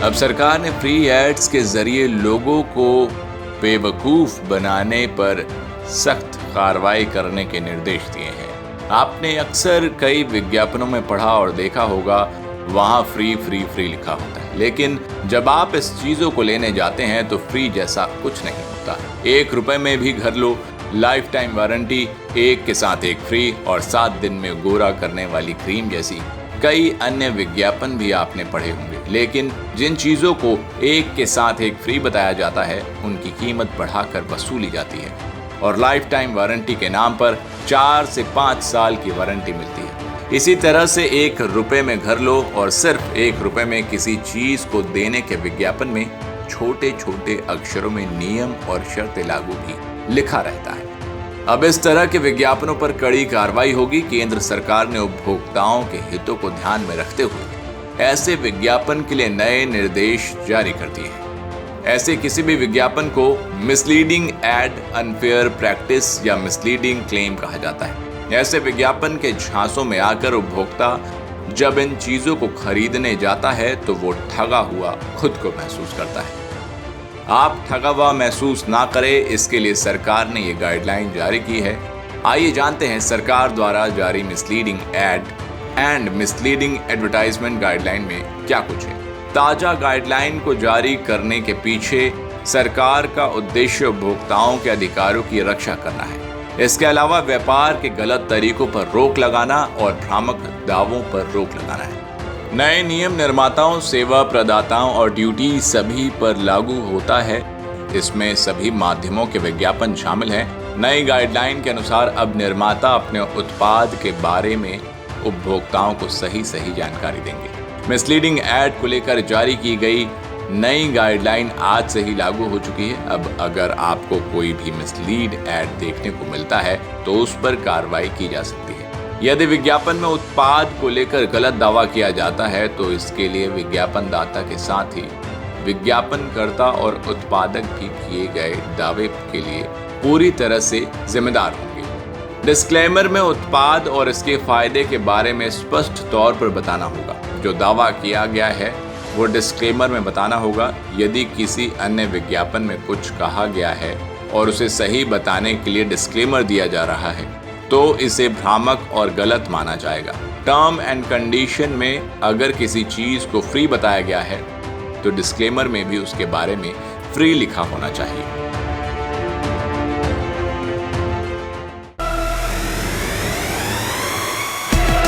अब सरकार ने फ्री एड्स के जरिए लोगों को बेवकूफ बनाने पर सख्त कार्रवाई करने के निर्देश दिए हैं। आपने अक्सर कई विज्ञापनों में पढ़ा और देखा होगा, वहां फ्री फ्री फ्री लिखा होता है, लेकिन जब आप इस चीजों को लेने जाते हैं तो फ्री जैसा कुछ नहीं होता। 1 रुपए में भी घर लो, लाइफ टाइम वारंटी, एक के साथ एक फ्री और 7 दिन में गोरा करने वाली क्रीम जैसी कई अन्य विज्ञापन भी आपने पढ़े होंगे। लेकिन जिन चीजों को एक के साथ एक फ्री बताया जाता है, उनकी कीमत बढ़ाकर वसूली जाती है और लाइफ टाइम वारंटी के नाम पर 4 से 5 साल की वारंटी मिलती है। इसी तरह से 1 रुपए में घर लो और सिर्फ 1 रुपए में किसी चीज को देने के विज्ञापन में छोटे छोटे अक्षरों में नियम और शर्तें लागू भी लिखा रहता है। अब इस तरह के विज्ञापनों पर कड़ी कार्रवाई होगी। केंद्र सरकार ने उपभोक्ताओं के हितों को ध्यान में रखते हुए ऐसे विज्ञापन के लिए नए निर्देश जारी कर दिए हैं। ऐसे किसी भी विज्ञापन को मिसलीडिंग एड, अनफेयर प्रैक्टिस या मिसलीडिंग क्लेम कहा जाता है। ऐसे विज्ञापन के झांसों में आकर उपभोक्ता जब इन चीजों को खरीदने जाता है तो वो ठगा हुआ खुद को महसूस करता है। आप ठगा हुआ महसूस ना करें, इसके लिए सरकार ने ये गाइडलाइन जारी की है। आइए जानते हैं सरकार द्वारा जारी misleading ad and misleading advertisement guideline में क्या कुछ है। ताजा गाइडलाइन को जारी करने के पीछे सरकार का उद्देश्य उपभोक्ताओं के अधिकारों की रक्षा करना है। इसके अलावा व्यापार के गलत तरीकों पर रोक लगाना और भ्रामक दावों पर रोक लगाना है। नए नियम निर्माताओं, सेवा प्रदाताओं और ड्यूटी सभी पर लागू होता है। इसमें सभी माध्यमों के विज्ञापन शामिल हैं। नई गाइडलाइन के अनुसार अब निर्माता अपने उत्पाद के बारे में उपभोक्ताओं को सही जानकारी देंगे। मिसलीडिंग एड को लेकर जारी की गई नई गाइडलाइन आज से ही लागू हो चुकी है। अब अगर आपको कोई भी मिसलीड एड देखने को मिलता है तो उस पर कार्रवाई की जा सकती है। यदि विज्ञापन में उत्पाद को लेकर गलत दावा किया जाता है तो इसके लिए विज्ञापन दाता के साथ ही विज्ञापनकर्ता और उत्पादक भी किए गए दावे के लिए पूरी तरह से जिम्मेदार होंगे। डिस्क्लेमर में उत्पाद और इसके फायदे के बारे में स्पष्ट तौर पर बताना होगा। जो दावा किया गया है वो डिस्क्लेमर में बताना होगा। यदि किसी अन्य विज्ञापन में कुछ कहा गया है और उसे सही बताने के लिए डिस्क्लेमर दिया जा रहा है तो इसे भ्रामक और गलत माना जाएगा। टर्म एंड कंडीशन में अगर किसी चीज को फ्री बताया गया है तो डिस्क्लेमर में भी उसके बारे में फ्री लिखा होना चाहिए।